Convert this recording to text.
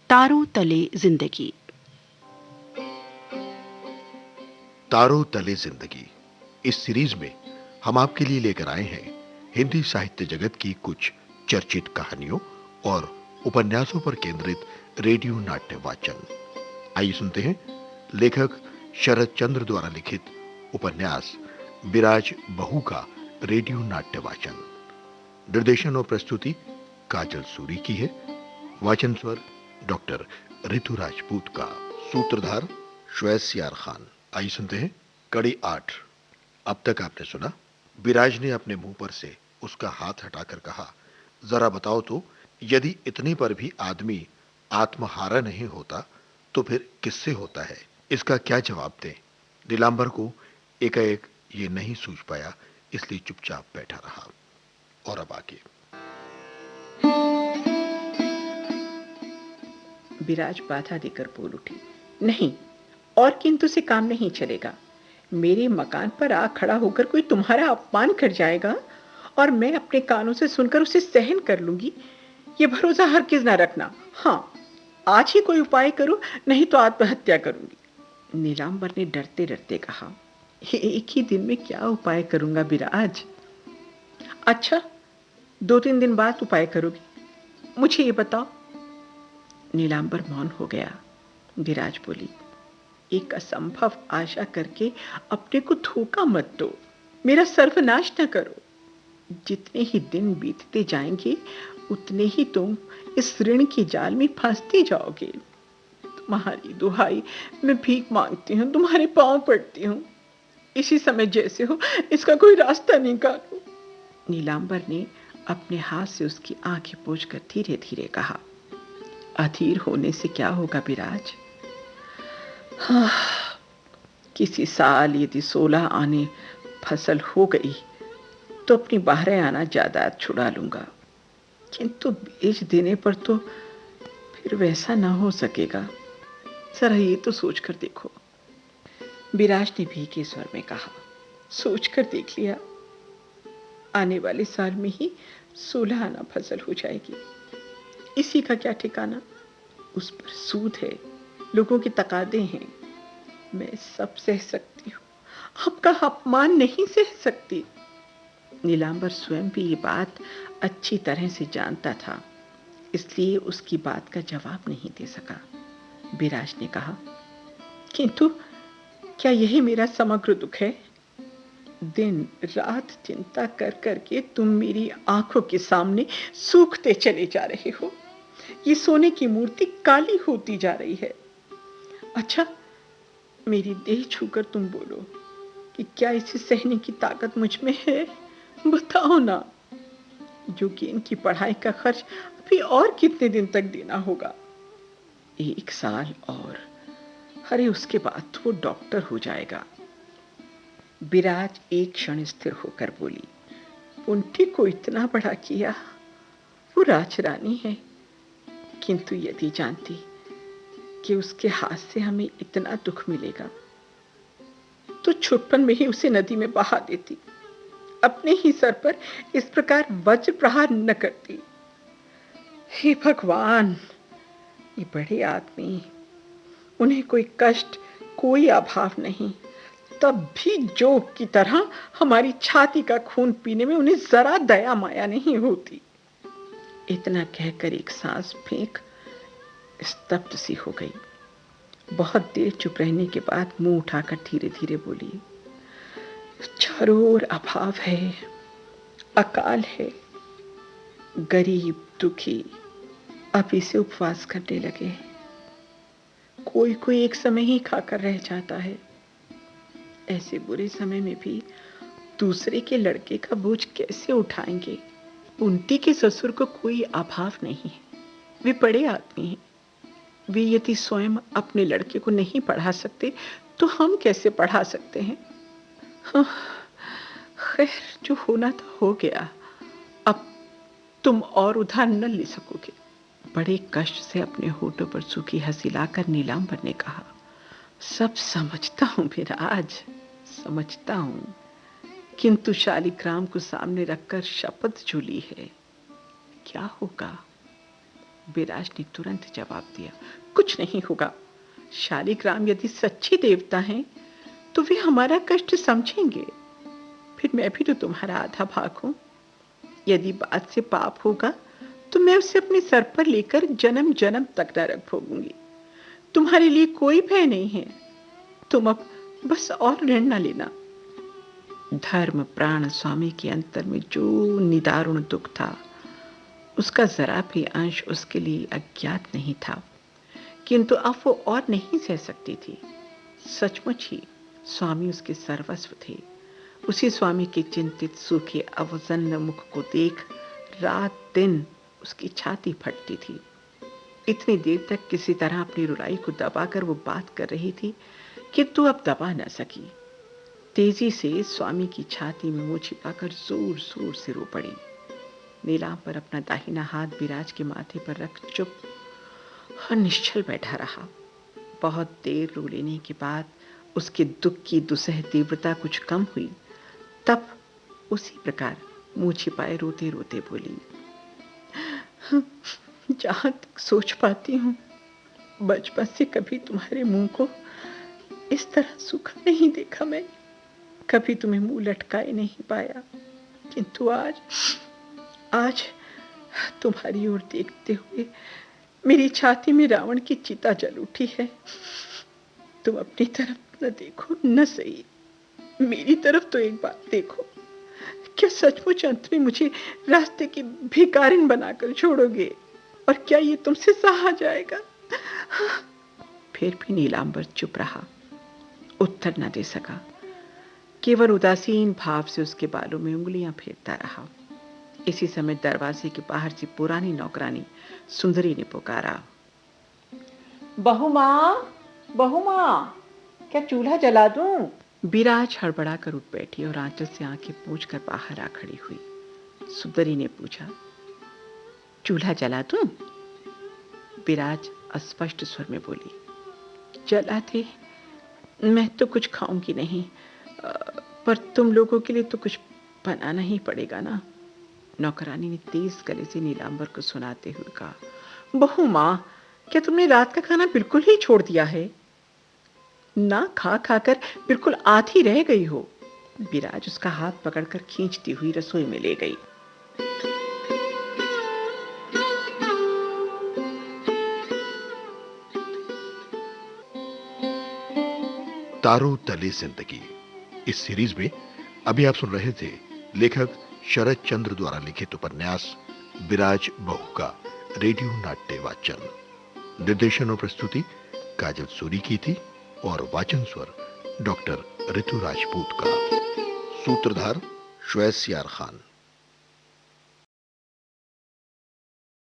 तारों तले जिंदगी। तारों तले जिंदगी इस सीरीज में हम आपके लिए लेकर आए हैं हिंदी साहित्य जगत की कुछ चर्चित कहानियों और उपन्यासों पर केंद्रित रेडियो नाट्य वाचन। आइए सुनते हैं लेखक शरद चंद्र द्वारा लिखित उपन्यास बिराज बहू का रेडियो नाट्य वाचन। निर्देशन और प्रस्तुति काजल सूरी की है। वाचन स्वर डॉक्टर ऋतु राजपूत का। सूत्रधार श्वेत सियार खान। आइए सुनते हैं कड़ी 8। अब तक आपने सुना, विराज ने अपने मुंह पर से उसका हाथ हटाकर कहा, जरा बताओ तो, यदि इतने पर भी आदमी आत्महारा नहीं होता तो फिर किससे होता है? इसका क्या जवाब दें? नीलांबर को एकाएक ये नहीं सूझ पाया, इसलिए चुपचाप बैठा रहा। और अब आगे। विराज बाधा देकर बोल उठी, नहीं, और किंतु से काम नहीं चलेगा। मेरे मकान पर आ खड़ा होकर कोई तुम्हारा अपमान कर जाएगा और मैं अपने कानों से सुनकर उसे सहन कर लूंगी, ये भरोसा हरगिज ना रखना। हाँ, आज ही कोई उपाय करो, नहीं तो आत्महत्या करूंगी। नीलांबर ने डरते डरते कहा, एक ही दिन में क्या उपाय करूंगा विराज? अच्छा, 2-3 दिन बाद उपाय करोगी, मुझे ये बताओ। नीलांबर मौन हो गया। विराज बोली, एक असंभव आशा करके अपने को धोखा मत दो, मेरा सर्वनाश न करो। जितने ही दिन बीतते जाएंगे उतने ही तुम इस ऋण के जाल में फंसते जाओगे। तुम्हारी दुहाई, मैं भीख मांगती हूँ, तुम्हारे पांव पड़ती हूँ, इसी समय जैसे हो इसका कोई रास्ता निकालो। नीलांबर ने अपने हाथ से उसकी आंखें पोंछकर धीरे धीरे कहा, अधीर होने से क्या होगा विराज? हाँ, किसी साल यदि 16 आने फसल हो गई तो अपनी 12 आना जायदाद छुड़ा लूंगा, किंतु बेच देने पर तो फिर वैसा ना हो सकेगा। जरा ये तो सोच कर देखो। विराज ने भीगे स्वर में कहा, सोच कर देख लिया, आने वाले साल में ही 16 आना फसल हो जाएगी। इसी का क्या ठिकाना? उस पर सूद है, लोगों की तकादे हैं। मैं सब सह सकती हूँ, आपका अपमान नहीं सह सकती। नीलांबर स्वयं भी ये बात अच्छी तरह से जानता था, इसलिए उसकी बात का जवाब नहीं दे सका। विराज ने कहा, किंतु क्या यही मेरा समग्र दुख है? दिन रात चिंता कर करके तुम मेरी आंखों के सामने सूखते चले जा रहे हो। ये सोने की मूर्ति काली होती जा रही है। अच्छा, मेरी देह छूकर तुम बोलो कि क्या इसे सहने की ताकत मुझ में है? बताओ ना। योगेन की पढ़ाई का खर्च अभी और कितने दिन तक देना होगा? 1 साल और। अरे उसके बाद तो वो डॉक्टर हो जाएगा। विराज एक क्षण स्थिर होकर बोली, कुंठी को इतना बड़ा किया, वो राजरानी है, किंतु यदि जानती कि उसके हाथ से हमें इतना दुख मिलेगा तो छुटपन में ही उसे नदी में बहा देती, अपने ही सर पर इस प्रकार वज्र प्रहार न करती। हे भगवान, ये बड़े आदमी, उन्हें कोई कष्ट, कोई अभाव नहीं, तब भी जोग की तरह हमारी छाती का खून पीने में उन्हें जरा दया माया नहीं होती। इतना कहकर एक सांस फेंक स्तब्ध सी हो गई। बहुत देर चुप रहने के बाद मुंह उठाकर धीरे धीरे बोली, चारों ओर अभाव है, अकाल है, गरीब दुखी अब इसे उपवास करने लगे। कोई कोई एक समय ही खाकर रह जाता है। ऐसे बुरे समय में भी दूसरे के लड़के का बोझ कैसे उठाएंगे? उनती के ससुर को कोई अभाव नहीं है, वे बड़े आदमी हैं। वे यदि स्वयं अपने लड़के को नहीं पढ़ा सकते तो हम कैसे पढ़ा सकते हैं? हाँ, खैर, जो होना था हो गया, अब तुम और उधार न ले सकोगे। बड़े कष्ट से अपने होठों पर सूखी हंसी लाकर नीलांबर ने कहा, सब समझता हूं विराज, समझता हूं, किंतु शालिग्राम को सामने रखकर शपथ झूली है, क्या होगा? विराज ने तुरंत जवाब दिया, कुछ नहीं होगा। शालिग्राम यदि सच्चे देवता हैं तो वे हमारा कष्ट समझेंगे। फिर मैं भी तो तुम्हारा आधा भाग हूं। यदि बात से पाप होगा तो मैं उसे अपने सर पर लेकर जन्म जन्म तक नरक भोगूंगी। तुम्हारे लिए कोई भय नहीं है। तुम अब बस और ऋण न लेना। धर्म प्राण स्वामी के अंतर में जो निदारुण दुख था, उसका जरा भी अंश उसके लिए अज्ञात नहीं था, किंतु अब वो और नहीं सह सकती थी। सचमुच ही स्वामी उसके सर्वस्व थे। उसी स्वामी के चिंतित सूखे अवसन्न मुख को देख रात दिन उसकी छाती फटती थी। इतनी देर तक किसी तरह अपनी रुलाई को दबाकर वो बात कर रही थी, किंतु अब दबा न सकी। तेजी से स्वामी की छाती में मुंह छिपाकर जोर जोर से रो पड़ी। नीलाम पर अपना दाहिना हाथ विराज के माथे पर रख चुप और निश्चल बैठा रहा। बहुत देर रो लेने के बाद उसके दुख की दुसह तीव्रता कुछ कम हुई। तब उसी प्रकार मुंह छिपाए रोते रोते बोली, जहां तक सोच पाती हूं, बचपन से कभी तुम्हारे मुंह को इस तरह सूखा नहीं देखा। मैं कभी तुम्हें मुंह लटकाए नहीं पाया, किंतु आज तुम्हारी ओर देखते हुए मेरी छाती में रावण की चिता जल उठी है। तुम अपनी तरफ न देखो न सही, मेरी तरफ तो एक बात देखो। क्या सचमुच अंत में मुझे रास्ते की भिखारिन बनाकर छोड़ोगे? और क्या ये तुमसे सहा जाएगा? फिर भी नीलांबर चुप रहा, उत्तर न दे सका। केवल उदासीन भाव से उसके बालों में उंगलियां फेरता रहा। इसी समय दरवाजे के बाहर से पुरानी नौकरानी सुंदरी ने पुकारा, बहू माँ, क्या चूल्हा जला दूं? विराज हड़बड़ा कर उठ बैठी और आंचल से आंखें पोंछकर बाहर आ खड़ी हुई। सुंदरी ने पूछा, चूल्हा जला दूं? विराज अस्पष्ट स्वर में बोली, जला दे, मैं तो कुछ खाऊंगी नहीं, पर तुम लोगों के लिए तो कुछ बनाना ही पड़ेगा ना। नौकरानी ने तेज गले से नीलांबर को सुनाते हुए कहा, बहू माँ, क्या तुमने रात का खाना बिल्कुल ही छोड़ दिया है? ना खा खाकर बिल्कुल आधी रह गई हो। विराज उसका हाथ पकड़कर खींचती हुई रसोई में ले गई। तारों तले जिंदगी इस सीरीज में अभी आप सुन रहे थे लेखक शरद चंद्र द्वारा लिखित उपन्यास विराज बहू का रेडियो नाट्य वाचन। निर्देशन और प्रस्तुति काजल सूरी की थी और वाचन स्वर डॉक्टर ऋतु राजपूत का। सूत्रधार श्वेत सियार खान।